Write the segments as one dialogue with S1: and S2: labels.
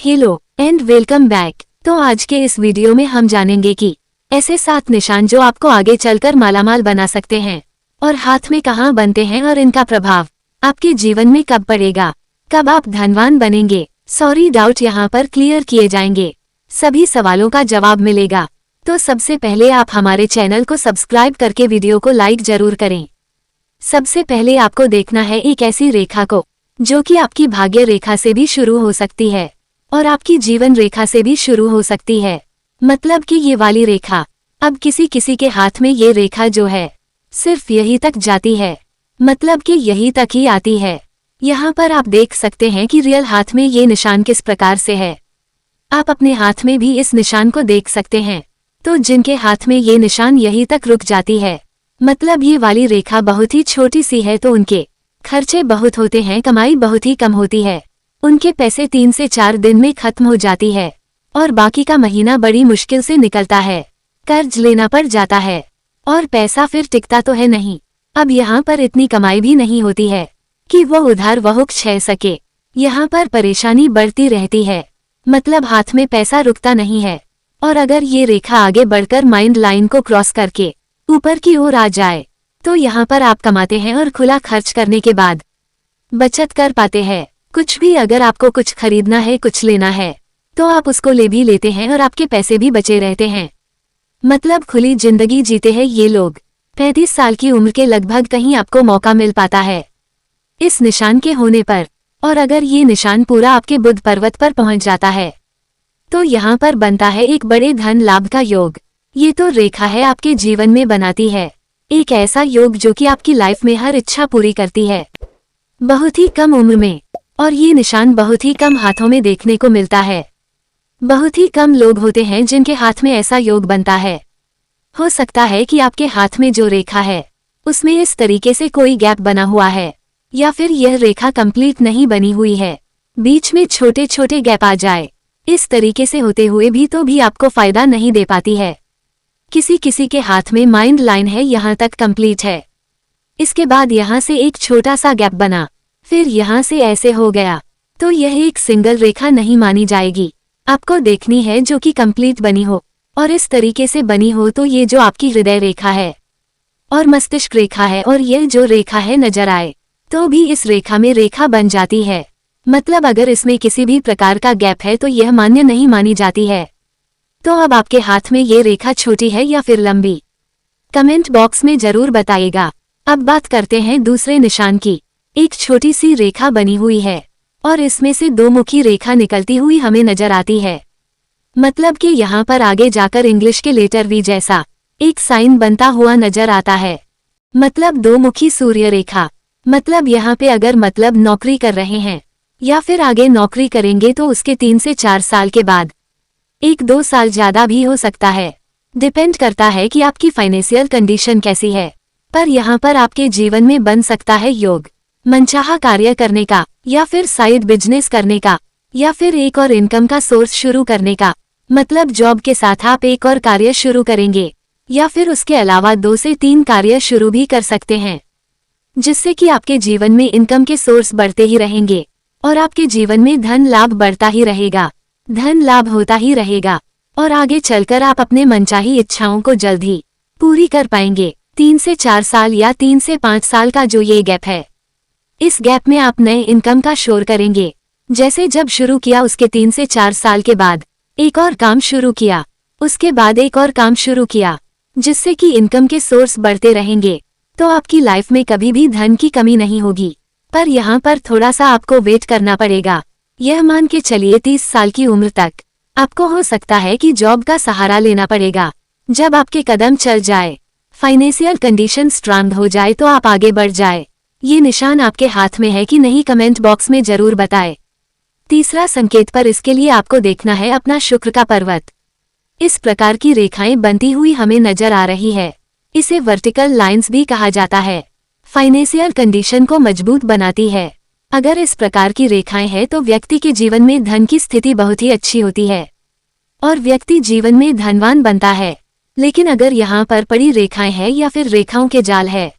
S1: Hello and welcome back. तो आज के इस वीडियो में हम जानेंगे कि ऐसे 7 निशान जो आपको आगे चलकर मालामाल बना सकते हैं और हाथ में कहाँ बनते हैं और इनका प्रभाव आपके जीवन में कब पड़ेगा, कब आप धनवान बनेंगे। सॉरी डाउट यहाँ पर क्लियर किए जाएंगे, सभी सवालों का जवाब मिलेगा। तो सबसे पहले आप हमारे चैनल को सब्सक्राइब करके वीडियो को लाइक जरूर करें। सबसे पहले आपको देखना है एक ऐसी रेखा को जो कि आपकी भाग्य रेखा से भी शुरू हो सकती है और आपकी जीवन रेखा से भी शुरू हो सकती है। मतलब कि ये वाली रेखा, अब किसी किसी के हाथ में ये रेखा जो है सिर्फ यही तक जाती है, मतलब कि यही तक ही आती है। यहाँ पर आप देख सकते हैं कि रियल हाथ में ये निशान किस प्रकार से है। आप अपने हाथ में भी इस निशान को देख सकते हैं। तो जिनके हाथ में ये निशान यही तक रुक जाती है, मतलब ये वाली रेखा बहुत ही छोटी सी है, तो उनके खर्चे बहुत होते हैं, कमाई बहुत ही कम होती है, उनके पैसे 3 से 4 दिन में खत्म हो जाती है और बाकी का महीना बड़ी मुश्किल से निकलता है, कर्ज लेना पड़ जाता है और पैसा फिर टिकता तो है नहीं। अब यहाँ पर इतनी कमाई भी नहीं होती है कि वो उधार वहुक छह सके। यहाँ पर परेशानी बढ़ती रहती है, मतलब हाथ में पैसा रुकता नहीं है। और अगर ये रेखा आगे बढ़कर माइंड लाइन को क्रॉस करके ऊपर की ओर आ जाए तो यहाँ पर आप कमाते हैं और खुला खर्च करने के बाद बचत कर पाते हैं। कुछ भी, अगर आपको कुछ खरीदना है, कुछ लेना है, तो आप उसको ले भी लेते हैं और आपके पैसे भी बचे रहते हैं। मतलब खुली जिंदगी जीते हैं ये लोग। 35 साल की उम्र के लगभग कहीं आपको मौका मिल पाता है इस निशान के होने पर। और अगर ये निशान पूरा आपके बुध पर्वत पर पहुंच जाता है तो यहाँ पर बनता है एक बड़े धन लाभ का योग। ये तो रेखा है आपके जीवन में बनाती है एक ऐसा योग जो कि आपकी लाइफ में हर इच्छा पूरी करती है बहुत ही कम उम्र में। और ये निशान बहुत ही कम हाथों में देखने को मिलता है। बहुत ही कम लोग होते हैं जिनके हाथ में ऐसा योग बनता है। हो सकता है कि आपके हाथ में जो रेखा है उसमें इस तरीके से कोई गैप बना हुआ है, या फिर यह रेखा कंप्लीट नहीं बनी हुई है, बीच में छोटे छोटे गैप आ जाए। इस तरीके से होते हुए भी तो भी आपको फायदा नहीं दे पाती है। किसी किसी के हाथ में माइंड लाइन है, यहाँ तक कंप्लीट है, इसके बाद यहाँ से एक छोटा सा गैप बना, फिर यहाँ से ऐसे हो गया, तो यह एक सिंगल रेखा नहीं मानी जाएगी। आपको देखनी है जो कि कंप्लीट बनी हो और इस तरीके से बनी हो। तो ये जो आपकी हृदय रेखा है और मस्तिष्क रेखा है और यह जो रेखा है नजर आए तो भी इस रेखा में रेखा बन जाती है। मतलब अगर इसमें किसी भी प्रकार का गैप है तो यह मान्य नहीं मानी जाती है। तो अब आपके हाथ में ये रेखा छोटी है या फिर लंबी, कमेंट बॉक्स में जरूर बताइएगा। अब बात करते हैं दूसरे निशान की। एक छोटी सी रेखा बनी हुई है और इसमें से 2 मुखी रेखा निकलती हुई हमें नजर आती है। मतलब कि यहाँ पर आगे जाकर इंग्लिश के लेटर वी जैसा एक साइन बनता हुआ नजर आता है। मतलब 2 मुखी सूर्य रेखा। मतलब यहाँ पे अगर मतलब नौकरी कर रहे हैं या फिर आगे नौकरी करेंगे तो उसके 3 से 4 साल के बाद 1-2 साल ज्यादा भी हो सकता है, डिपेंड करता है कि आपकी फाइनेंशियल कंडीशन कैसी है। पर यहाँ पर आपके जीवन में बन सकता है योग मनचाहा कार्य करने का, या फिर साइड बिजनेस करने का, या फिर एक और इनकम का सोर्स शुरू करने का। मतलब जॉब के साथ आप एक और कार्य शुरू करेंगे या फिर उसके अलावा 2 से 3 कार्य शुरू भी कर सकते हैं, जिससे कि आपके जीवन में इनकम के सोर्स बढ़ते ही रहेंगे और आपके जीवन में धन लाभ बढ़ता ही रहेगा, धन लाभ होता ही रहेगा और आगे चलकर आप अपने मनचाही इच्छाओं को जल्द ही पूरी कर पाएंगे। 3 से 4 साल या 3 से 5 साल का जो ये गैप है, इस गैप में आप नए इनकम का शोर करेंगे। जैसे जब शुरू किया उसके 3 से 4 साल के बाद एक और काम शुरू किया, उसके बाद एक और काम शुरू किया, जिससे कि इनकम के सोर्स बढ़ते रहेंगे। तो आपकी लाइफ में कभी भी धन की कमी नहीं होगी। पर यहाँ पर थोड़ा सा आपको वेट करना पड़ेगा। यह मान के चलिए 30 साल की उम्र तक आपको हो सकता है कि जॉब का सहारा लेना पड़ेगा। जब आपके कदम चल जाए, फाइनेंशियल कंडीशन स्ट्रांग हो जाए तो आप आगे बढ़ जाए। ये निशान आपके हाथ में है कि नहीं, कमेंट बॉक्स में जरूर बताएं। तीसरा संकेत पर इसके लिए आपको देखना है अपना शुक्र का पर्वत। इस प्रकार की रेखाएं बनती हुई हमें नजर आ रही है। इसे वर्टिकल लाइंस भी कहा जाता है। फाइनेंशियल कंडीशन को मजबूत बनाती है। अगर इस प्रकार की रेखाएं हैं तो व्यक्ति के जीवन में धन की स्थिति बहुत ही अच्छी होती है और व्यक्ति जीवन में धनवान बनता है। लेकिन अगर यहाँ पर पड़ी रेखाएं हैं या फिर रेखाओं के जाल है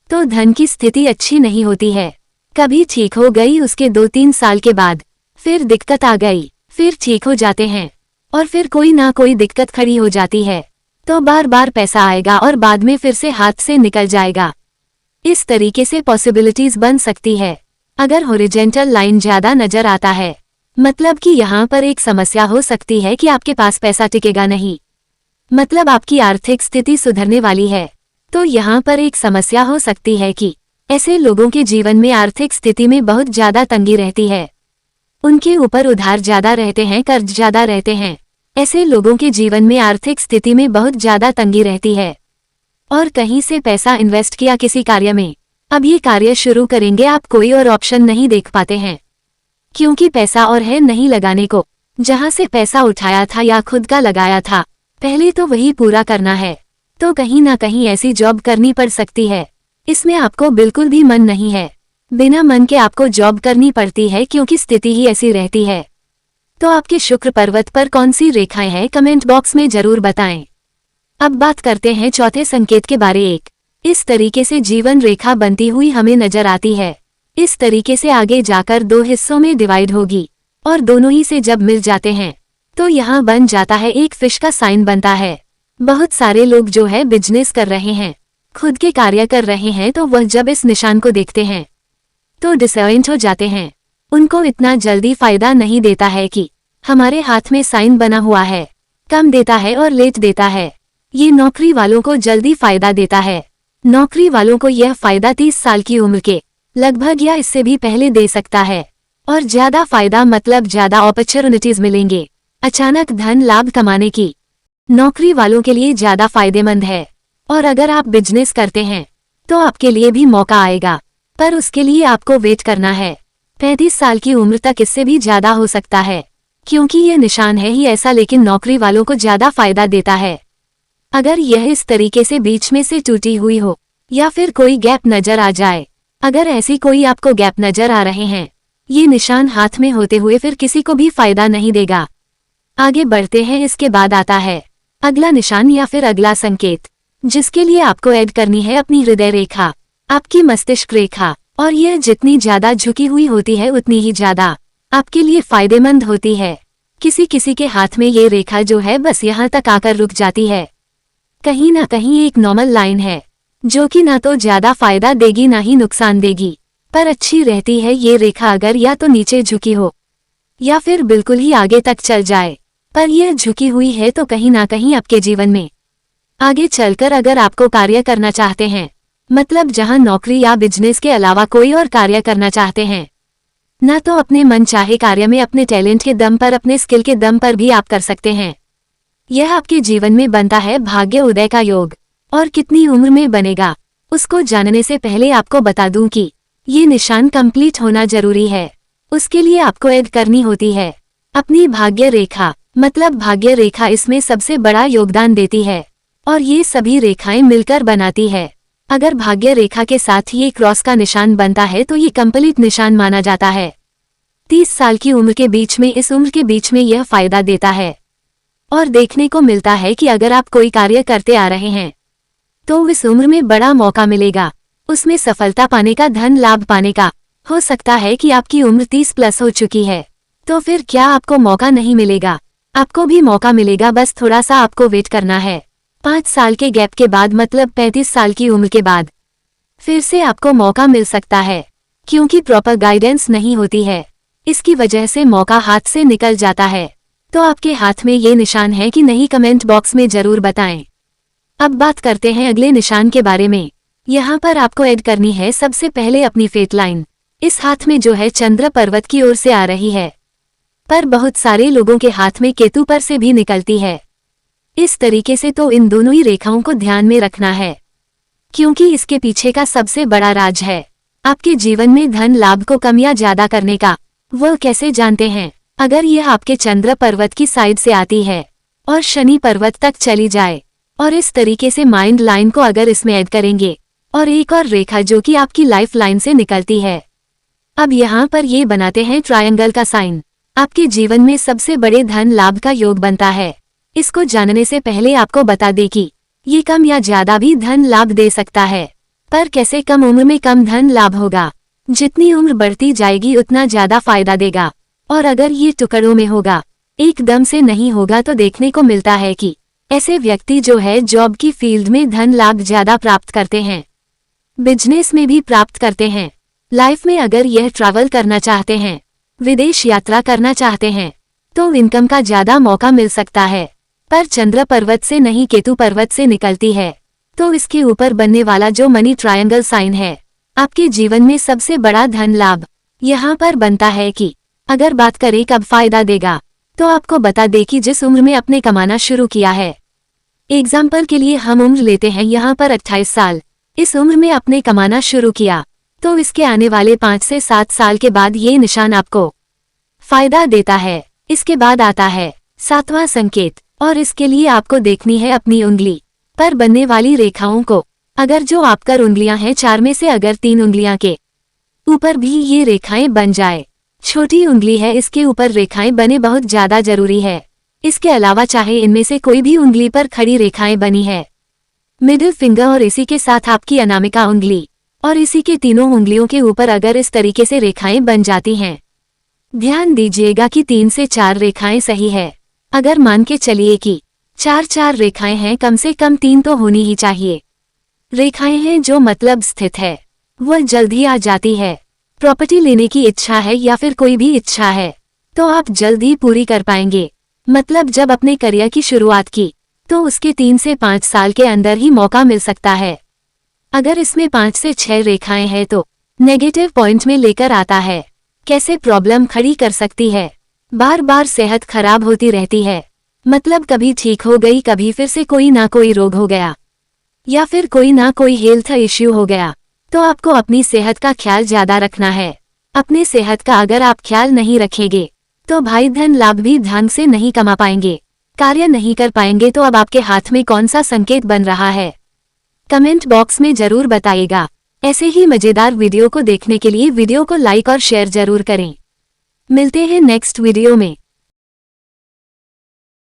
S1: तो धन की स्थिति अच्छी नहीं होती है। कभी ठीक हो गई, उसके 2-3 साल के बाद फिर दिक्कत आ गई, फिर ठीक हो जाते हैं और फिर कोई ना कोई दिक्कत खड़ी हो जाती है तो बार बार पैसा आएगा और बाद में फिर से हाथ से निकल जाएगा। इस तरीके से पॉसिबिलिटीज बन सकती है। अगर हॉरिजॉन्टल लाइन ज्यादा नजर आता है मतलब कि यहाँ पर एक समस्या हो सकती है कि आपके पास पैसा टिकेगा नहीं, मतलब आपकी आर्थिक स्थिति सुधरने वाली है। तो यहाँ पर एक समस्या हो सकती है कि ऐसे लोगों के जीवन में आर्थिक स्थिति में बहुत ज्यादा तंगी रहती है, उनके ऊपर उधार ज्यादा रहते हैं, कर्ज ज्यादा रहते हैं। ऐसे लोगों के जीवन में आर्थिक स्थिति में बहुत ज्यादा तंगी रहती है और कहीं से पैसा इन्वेस्ट किया किसी कार्य में, अब ये कार्य शुरू करेंगे, आप कोई और ऑप्शन नहीं देख पाते हैं क्योंकि पैसा और है नहीं लगाने को। जहां से पैसा उठाया था या खुद का लगाया था पहले तो वही पूरा करना है, तो कहीं ना कहीं ऐसी जॉब करनी पड़ सकती है। इसमें आपको बिल्कुल भी मन नहीं है, बिना मन के आपको जॉब करनी पड़ती है क्योंकि स्थिति ही ऐसी रहती है। तो आपके शुक्र पर्वत पर कौन सी रेखाएं हैं कमेंट बॉक्स में जरूर बताएं। अब बात करते हैं चौथे संकेत के बारे एक। इस तरीके से जीवन रेखा बनती हुई हमें नजर आती है। इस तरीके से आगे जाकर दो हिस्सों में डिवाइड होगी और दोनों ही से जब मिल जाते हैं तो यहाँ बन जाता है एक फिश का साइन बनता है। बहुत सारे लोग जो है बिजनेस कर रहे हैं, खुद के कार्य कर रहे हैं, तो वह जब इस निशान को देखते हैं तो डिसअपॉइंट हो जाते हैं। उनको इतना जल्दी फायदा नहीं देता है कि हमारे हाथ में साइन बना हुआ है, कम देता है और लेट देता है। ये नौकरी वालों को जल्दी फायदा देता है। नौकरी वालों को यह फायदा 30 साल की उम्र के लगभग या इससे भी पहले दे सकता है और ज्यादा फायदा मतलब ज्यादा अपॉर्चुनिटीज मिलेंगे, अचानक धन लाभ कमाने की। नौकरी वालों के लिए ज्यादा फायदेमंद है और अगर आप बिजनेस करते हैं तो आपके लिए भी मौका आएगा, पर उसके लिए आपको वेट करना है। 35 साल की उम्र तक इससे भी ज्यादा हो सकता है क्योंकि यह निशान है ही ऐसा, लेकिन नौकरी वालों को ज्यादा फायदा देता है। अगर यह इस तरीके से बीच में से टूटी हुई हो या फिर कोई गैप नजर आ जाए, अगर ऐसी कोई आपको गैप नजर आ रहे हैं, ये निशान हाथ में होते हुए फिर किसी को भी फायदा नहीं देगा। आगे बढ़ते हैं। इसके बाद आता है अगला निशान या फिर अगला संकेत, जिसके लिए आपको ऐड करनी है अपनी हृदय रेखा, आपकी मस्तिष्क रेखा, और यह जितनी ज्यादा झुकी हुई होती है उतनी ही ज्यादा आपके लिए फायदेमंद होती है। किसी किसी के हाथ में ये रेखा जो है बस यहाँ तक आकर रुक जाती है। कहीं ना कहीं एक नॉर्मल लाइन है जो कि ना तो ज्यादा फायदा देगी ना ही नुकसान देगी, पर अच्छी रहती है ये रेखा अगर या तो नीचे झुकी हो या फिर बिल्कुल ही आगे तक चल जाए। पर यह झुकी हुई है तो कहीं ना कहीं आपके जीवन में आगे चलकर अगर आपको कार्य करना चाहते हैं, मतलब जहां नौकरी या बिजनेस के अलावा कोई और कार्य करना चाहते हैं, न तो अपने मन चाहे कार्य में अपने टैलेंट के दम पर, अपने स्किल के दम पर भी आप कर सकते हैं। यह आपके जीवन में बनता है भाग्य उदय का योग, और कितनी उम्र में बनेगा उसको जानने से पहले आपको बता दूं कि ये निशान कंप्लीट होना जरूरी है। उसके लिए आपको ऐड करनी होती है अपनी भाग्य रेखा, मतलब भाग्य रेखा इसमें सबसे बड़ा योगदान देती है और ये सभी रेखाएं मिलकर बनाती है। अगर भाग्य रेखा के साथ ये क्रॉस का निशान बनता है तो ये कंप्लीट निशान माना जाता है। 30 साल की उम्र के बीच में, इस उम्र के बीच में यह फायदा देता है और देखने को मिलता है कि अगर आप कोई कार्य करते आ रहे हैं तो इस उम्र में बड़ा मौका मिलेगा, उसमें सफलता पाने का, धन लाभ पाने का। हो सकता है कि आपकी उम्र 30 प्लस हो चुकी है तो फिर क्या आपको मौका नहीं मिलेगा? आपको भी मौका मिलेगा, बस थोड़ा सा आपको वेट करना है। 5 साल के गैप के बाद, मतलब 35 साल की उम्र के बाद फिर से आपको मौका मिल सकता है, क्योंकि प्रॉपर गाइडेंस नहीं होती है, इसकी वजह से मौका हाथ से निकल जाता है। तो आपके हाथ में ये निशान है कि नहीं, कमेंट बॉक्स में जरूर बताएं। अब बात करते हैं अगले निशान के बारे में। यहाँ पर आपको ऐड करनी है सबसे पहले अपनी फेट लाइन। इस हाथ में जो है चंद्र पर्वत की ओर से आ रही है, पर बहुत सारे लोगों के हाथ में केतु पर से भी निकलती है। इस तरीके से तो इन दोनों ही रेखाओं को ध्यान में रखना है, क्योंकि इसके पीछे का सबसे बड़ा राज है आपके जीवन में धन लाभ को कम या ज्यादा करने का। वह कैसे जानते हैं? अगर यह आपके चंद्र पर्वत की साइड से आती है और शनि पर्वत तक चली जाए, और इस तरीके से माइंड लाइन को अगर इसमें ऐड करेंगे, और एक और रेखा जो कि आपकी लाइफ लाइन से निकलती है। अब यहाँ पर ये बनाते हैं ट्रायंगल का साइन, आपके जीवन में सबसे बड़े धन लाभ का योग बनता है। इसको जानने से पहले आपको बता दें कि ये कम या ज्यादा भी धन लाभ दे सकता है, पर कैसे कम उम्र में कम धन लाभ होगा? जितनी उम्र बढ़ती जाएगी उतना ज्यादा फायदा देगा। और अगर ये टुकड़ों में होगा, एकदम से नहीं होगा, तो देखने को मिलता है कि ऐसे व्यक्ति जो है जॉब की फील्ड में धन लाभ ज्यादा प्राप्त करते हैं, बिजनेस में भी प्राप्त करते हैं। लाइफ में अगर यह ट्रैवल करना चाहते हैं, विदेश यात्रा करना चाहते हैं, तो इनकम का ज्यादा मौका मिल सकता है। पर चंद्र पर्वत से नहीं, केतु पर्वत से निकलती है, तो इसके ऊपर बनने वाला जो मनी ट्रायंगल साइन है, आपके जीवन में सबसे बड़ा धन लाभ यहाँ पर बनता है कि अगर बात करें कब फायदा देगा, तो आपको बता दे कि जिस उम्र में आपने कमाना शुरू किया है, एग्जाम्पल के लिए हम उम्र लेते हैं यहाँ पर 28 साल, इस उम्र में आपने कमाना शुरू किया, तो इसके आने वाले 5 से 7 साल के बाद ये निशान आपको फायदा देता है। इसके बाद आता है 7वां संकेत, और इसके लिए आपको देखनी है अपनी उंगली पर बनने वाली रेखाओं को। अगर जो आपका उंगलियां हैं 4 में से अगर 3 उंगलियां के ऊपर भी ये रेखाएं बन जाए, छोटी उंगली है इसके ऊपर रेखाएं बने बहुत ज्यादा जरूरी है। इसके अलावा चाहे इनमें से कोई भी उंगली पर खड़ी रेखाएं बनी है, मिडिल फिंगर और इसी के साथ आपकी अनामिका उंगली और इसी के तीनों उंगलियों के ऊपर अगर इस तरीके से रेखाएं बन जाती हैं, ध्यान दीजिएगा कि 3 से 4 रेखाएं सही है। अगर मान के चलिए कि 4 रेखाएं हैं, कम से कम 3 तो होनी ही चाहिए। रेखाएं हैं जो मतलब स्थित है, वह जल्द ही आ जाती है। प्रॉपर्टी लेने की इच्छा है या फिर कोई भी इच्छा है, तो आप जल्द ही पूरी कर पाएंगे। मतलब जब अपने करियर की शुरुआत की, तो उसके 3 से 5 साल के अंदर ही मौका मिल सकता है। अगर इसमें 5 से 6 रेखाएं हैं तो नेगेटिव पॉइंट में लेकर आता है, कैसे प्रॉब्लम खड़ी कर सकती है। बार बार सेहत खराब होती रहती है, मतलब कभी ठीक हो गई, कभी फिर से कोई ना कोई रोग हो गया या फिर कोई ना कोई हेल्थ इश्यू हो गया। तो आपको अपनी सेहत का ख्याल ज्यादा रखना है। अपने सेहत का अगर आप ख्याल नहीं रखेंगे, तो भाई धन लाभ भी ढंग से नहीं कमा पाएंगे, कार्य नहीं कर पाएंगे। तो अब आपके हाथ में कौन सा संकेत बन रहा है, कमेंट बॉक्स में जरूर बताइएगा। ऐसे ही मजेदार वीडियो को देखने के लिए वीडियो को लाइक और शेयर जरूर करें। मिलते हैं नेक्स्ट वीडियो में।